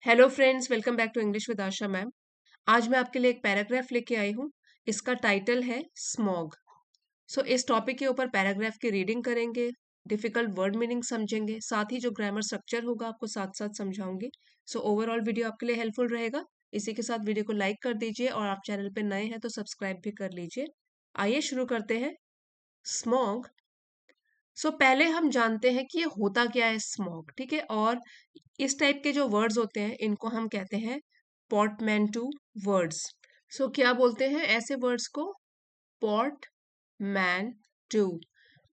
Hello friends, welcome back to English with Asha ma'am. आज मैं आपके लिए एक पैराग्राफ लेके आई हूँ। इसका टाइटल है स्मॉग। इस टॉपिक के ऊपर पैराग्राफ की रीडिंग करेंगे, डिफिकल्ट वर्ड मीनिंग समझेंगे, साथ ही जो ग्रामर स्ट्रक्चर होगा आपको साथ साथ समझाऊंगी। ओवरऑल वीडियो आपके लिए हेल्पफुल रहेगा। इसी के साथ वीडियो को लाइक कर दीजिए और आप चैनल पे नए हैं तो सब्सक्राइब भी कर लीजिए। आइए शुरू करते हैं। स्मॉग। पहले हम जानते हैं कि ये होता क्या है स्मॉग, ठीक है। और इस टाइप के जो वर्ड्स होते हैं इनको हम कहते हैं पोर्टमैंटू वर्ड्स। क्या बोलते हैं ऐसे वर्ड्स को? Portmanteau.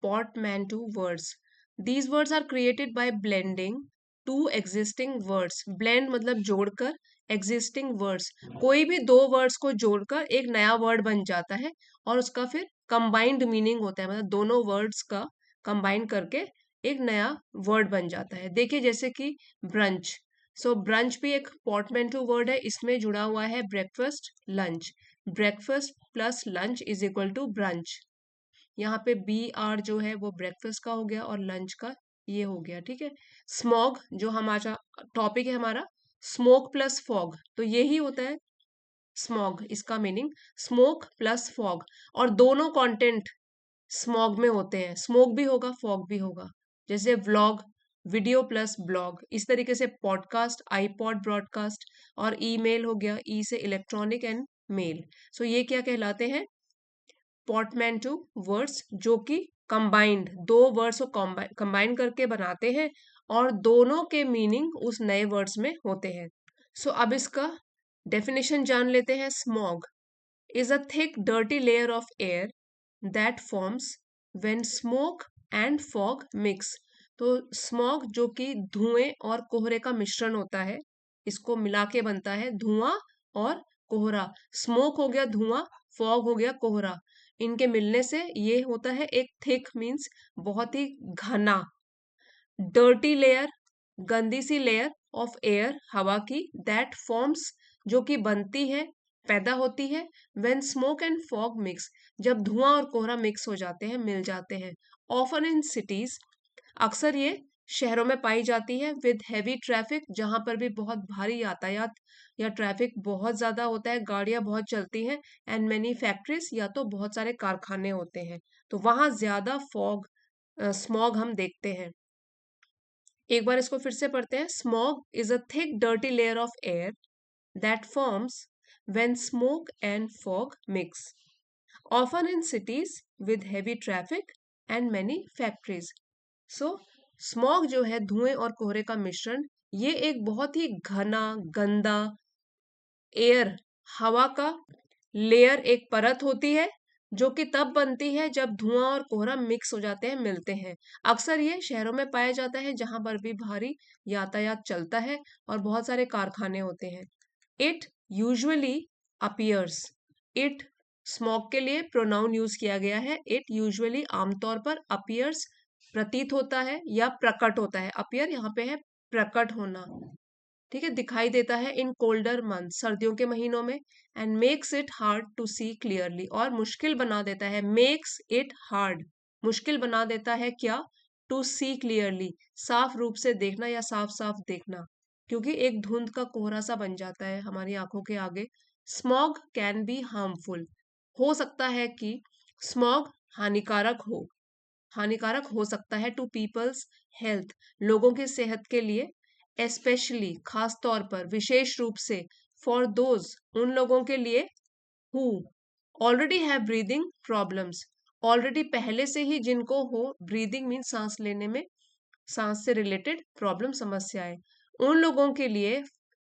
Portmanteau words. These words are created by blending two existing words. Blend मतलब जोड़कर, एग्जिस्टिंग वर्ड्स कोई भी दो वर्ड्स को जोड़कर एक नया वर्ड बन जाता है और उसका फिर कंबाइंड मीनिंग होता है, मतलब दोनों वर्ड्स का कंबाइन करके एक नया वर्ड बन जाता है। देखिए जैसे कि ब्रंच। ब्रंच भी एक पोर्टमैंटू वर्ड है, इसमें जुड़ा हुआ है breakfast lunch. Breakfast plus lunch is equal to brunch. यहाँ पे बी आर जो है वो ब्रेकफास्ट का हो गया और लंच का ये हो गया, ठीक है। स्मॉग जो हमारा टॉपिक है हमारा, स्मोक प्लस फॉग, तो यही होता है स्मॉग। इसका मीनिंग स्मोक प्लस फॉग, और दोनों कंटेंट स्मॉग में होते हैं। स्मोक भी होगा, फॉग भी होगा। जैसे व्लॉग, वीडियो प्लस ब्लॉग। इस तरीके से पॉडकास्ट, आईपॉड ब्रॉडकास्ट, और ईमेल हो गया, ई से इलेक्ट्रॉनिक एंड मेल। ये क्या कहलाते हैं? पोर्टमैंटो वर्ड्स, जो कि कंबाइंड दो वर्ड्स को कंबाइन करके बनाते हैं और दोनों के मीनिंग उस नए वर्ड्स में होते हैं। अब इसका डेफिनेशन जान लेते हैं। Smog is a thick dirty layer of air that forms when smoke and fog mix। तो स्मॉग जो कि धुएं और कोहरे का मिश्रण होता है, इसको मिला के बनता है धुआं और कोहरा। स्मोक हो गया धुआं, फॉग हो गया कोहरा। इनके मिलने से ये होता है एक थिक, मीन्स बहुत ही घना। डर्टी लेयर, गंदी सी लेयर ऑफ एयर, हवा की। दैट फॉर्म्स, जो कि बनती है, पैदा होती है। When smoke and fog mix, जब धुआं और कोहरा मिक्स हो जाते हैं, मिल जाते हैं। ऑफन इन सिटीज, अक्सर ये शहरों में पाई जाती है। विद हैवी ट्रैफिक, जहां पर भी बहुत भारी यातायात या ट्रैफिक बहुत ज्यादा होता है, गाड़ियां बहुत चलती हैं। एंड मेनी फैक्ट्रीज, या तो बहुत सारे कारखाने होते हैं, तो वहां ज्यादा फॉग, स्मॉग हम देखते हैं। एक बार इसको फिर से पढ़ते हैं। Smog is a thick dirty layer of air that forms when smoke and fog mix, often in cities with heavy traffic and many factories. So smog जो है धुएं और कोहरे का मिश्रण, ये एक बहुत ही घना, गंदा एयर, हवा का लेयर, एक परत होती है, जो कि तब बनती है जब धुआं और कोहरा मिक्स हो जाते हैं, मिलते हैं। अक्सर ये शहरों में पाया जाता है जहां पर भी भारी यातायात चलता है और बहुत सारे कारखाने होते हैं। It usually appears. It smog के लिए प्रोनाउन यूज किया गया है। इट यूजुअली आमतौर पर अपीयर्स प्रतीत होता है या प्रकट होता है। अपीयर यहाँ पे है प्रकट होना, ठीक है, दिखाई देता है। इन कोल्डर मंथ, सर्दियों के महीनों में। And makes it hard to see clearly, और मुश्किल बना देता है। मेक्स इट हार्ड, मुश्किल बना देता है क्या? टू सी क्लियरली, साफ रूप से देखना या साफ साफ देखना, क्योंकि एक धुंध का कोहरा सा बन जाता है हमारी आंखों के आगे। स्मॉग कैन बी हार्मफुल, हो सकता है कि स्मॉग हानिकारक हो, हानिकारक हो सकता है। टू पीपल्स हेल्थ, लोगों की सेहत के लिए। एस्पेशली, खास तौर पर, विशेष रूप से। फॉर दोज, उन लोगों के लिए। Who already have breathing problems, already पहले से ही जिनको हो, ब्रीदिंग मीन सांस लेने में, सांस से रिलेटेड प्रॉब्लम, समस्याएं, उन लोगों के लिए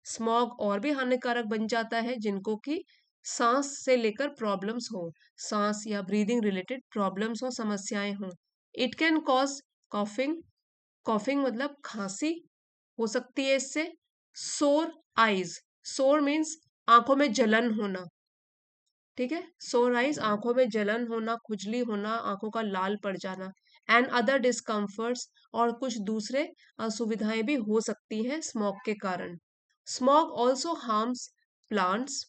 स्मॉग और भी हानिकारक बन जाता है जिनको कि सांस से लेकर प्रॉब्लम्स हो, सांस या ब्रीदिंग रिलेटेड प्रॉब्लम्स हो, समस्याएं हो। It can cause coughing, coughing मतलब खांसी हो सकती है इससे। सोर आईज, सोर मीन्स आंखों में जलन होना, ठीक है। सोर आईज, आंखों में जलन होना, खुजली होना, आंखों का लाल पड़ जाना। एंड अदर डिस्कम्फर्ट्स, और कुछ दूसरे असुविधाएं भी हो सकती हैं स्मॉग के कारण। Smog also harms plants,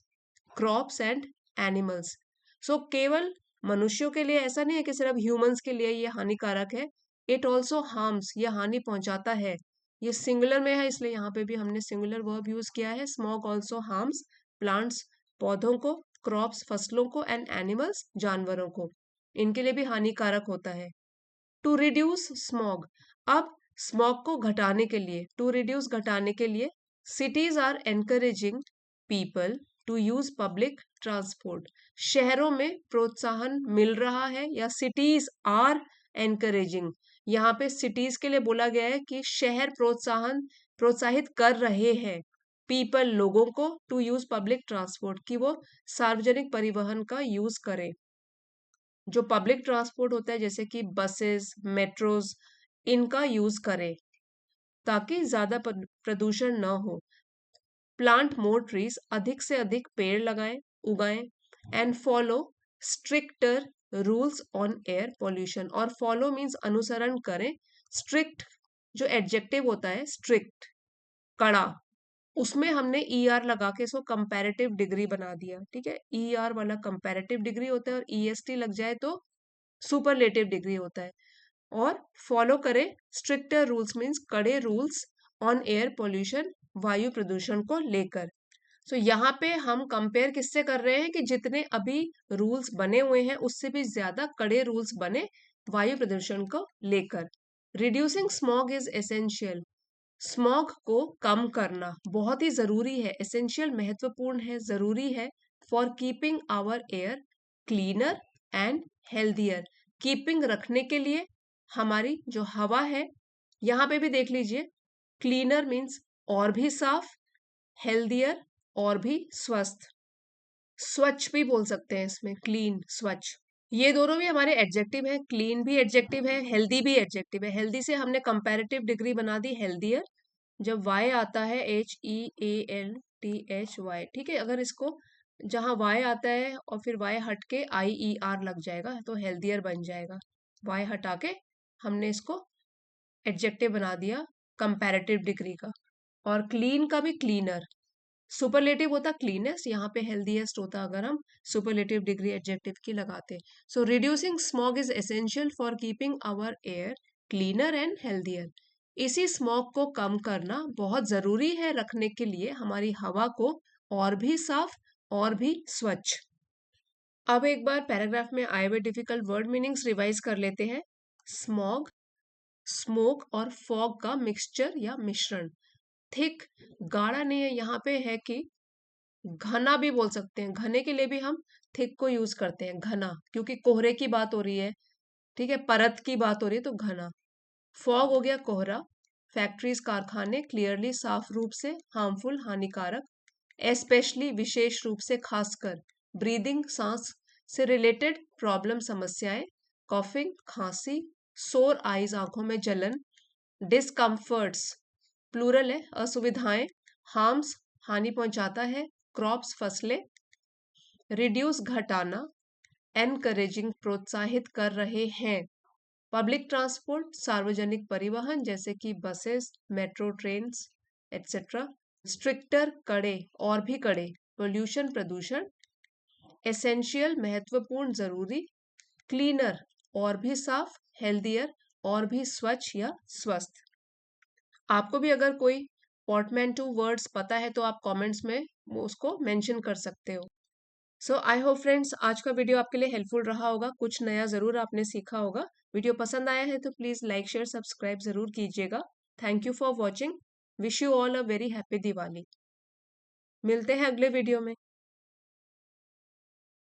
crops and animals. केवल मनुष्यों के लिए ऐसा नहीं है कि सिर्फ ह्यूमंस के लिए ये हानिकारक है। इट ऑल्सो हार्म्स, ये हानि पहुंचाता है ये सिंगुलर में है इसलिए यहाँ पे भी हमने सिंगुलर वर्ब यूज किया है। स्मॉग ऑल्सो हार्म्स प्लांट्स, पौधों को, क्रॉप्स फसलों को, एंड एनिमल्स जानवरों को, इनके लिए भी हानिकारक होता है। टू रिड्यूस स्मॉग, अब स्मॉग को घटाने के लिए, टू रिड्यूस घटाने के लिए cities are encouraging people to use public transport, शहरों में प्रोत्साहन मिल रहा है, या सिटीज आर एनकरेजिंग, यहाँ पे सिटीज के लिए बोला गया है कि शहर प्रोत्साहित कर रहे हैं पीपल लोगों को टू यूज पब्लिक ट्रांसपोर्ट, कि वो सार्वजनिक परिवहन का यूज करें। जो पब्लिक ट्रांसपोर्ट होता है जैसे कि बसेस, मेट्रोज, इनका यूज करें ताकि ज्यादा प्रदूषण न हो। प्लांट मोर ट्रीज, अधिक से अधिक पेड़ लगाएं, उगाएं। And follow stricter rules on air pollution, और फॉलो मीन्स अनुसरण करें। स्ट्रिक्ट जो एडजेक्टिव होता है, स्ट्रिक्ट कड़ा, उसमें हमने ई आर लगा के इसको कंपैरेटिव डिग्री बना दिया। ठीक है, ई आर वाला कंपैरेटिव डिग्री होता है और ई एस टी लग जाए तो सुपरलेटिव डिग्री होता है। और फॉलो करें स्ट्रिक्टर रूल्स मीन्स कड़े रूल्स ऑन एयर पॉल्यूशन, वायु प्रदूषण को लेकर। सो यहाँ पे हम कंपेयर किससे कर रहे हैं कि जितने अभी रूल्स बने हुए हैं उससे भी ज्यादा कड़े रूल्स बने वायु प्रदूषण को लेकर। Reducing smog is essential, smog को कम करना बहुत ही जरूरी है, एसेंशियल महत्वपूर्ण है, जरूरी है। For keeping our air cleaner and healthier, keeping रखने के लिए हमारी जो हवा है, यहाँ पे भी देख लीजिए, क्लीनर मीन्स और भी साफ, हेल्दियर और भी स्वस्थ, स्वच्छ भी बोल सकते हैं इसमें, क्लीन स्वच्छ, ये दोनों भी हमारे एडजेक्टिव है। क्लीन भी एडजेक्टिव है, हेल्दी भी एडजेक्टिव है। हेल्दी से हमने कंपैरेटिव डिग्री बना दी हेल्दियर, जब वाई आता है HEALTHY, ठीक है, अगर इसको जहां वाई आता है और फिर वाई हट के IER लग जाएगा तो हेल्दियर बन जाएगा। वाई हटा के हमने इसको एडजेक्टिव बना दिया कंपैरेटिव डिग्री का। और क्लीन का भी क्लीनर, सुपरलेटिव होता क्लीनेस्ट, यहाँ पे हेल्दीएस्ट होता अगर हम सुपरलेटिव डिग्री एडजेक्टिव की लगाते। So reducing smog is essential for keeping our air cleaner and healthier, इसी स्मॉग को कम करना बहुत जरूरी है रखने के लिए हमारी हवा को और भी साफ और भी स्वच्छ। अब एक बार पैराग्राफ में आए हुए डिफिकल्ट वर्ड मीनिंग्स रिवाइज कर लेते हैं। स्मॉग, स्मोक और फॉग का मिक्सचर या मिश्रण। थिक, गाढ़ा नहीं है, यहाँ पे है कि घना भी बोल सकते हैं, घने के लिए भी हम थिक को यूज करते हैं, घना, क्योंकि कोहरे की बात हो रही है, ठीक है, परत की बात हो रही है तो घना। फॉग हो गया कोहरा, फैक्ट्रीज कारखाने, क्लियरली साफ रूप से, हार्मफुल हानिकारक, एस्पेशली विशेष रूप से, खासकर, ब्रीदिंग सांस से रिलेटेड प्रॉब्लम समस्याएं, कॉफिंग खांसी, सोर आईज आंखों में जलन, डिस्कम्फर्ट्स प्लूरल है असुविधाएं, हार्म्स हानि पहुंचाता है, क्रॉप्स फसलें, रिड्यूस घटाना, एनकरेजिंग प्रोत्साहित कर रहे हैं, पब्लिक ट्रांसपोर्ट सार्वजनिक परिवहन जैसे कि buses, metro, trains etcetera, stricter कड़े और भी कड़े, पोल्यूशन प्रदूषण, एसेंशियल महत्वपूर्ण जरूरी, क्लीनर और भी साफ, हेल्दियर और भी स्वच्छ या स्वस्थ। आपको भी अगर कोई पोर्टमैंटो वर्ड्स पता है तो आप कमेंट्स में वो उसको मेंशन कर सकते हो। सो आई होप फ्रेंड्स आज का वीडियो आपके लिए हेल्पफुल रहा होगा, कुछ नया जरूर आपने सीखा होगा। वीडियो पसंद आया है तो प्लीज लाइक शेयर सब्सक्राइब जरूर कीजिएगा। Thank you for watching, wish you all a very happy Diwali. मिलते हैं अगले वीडियो में।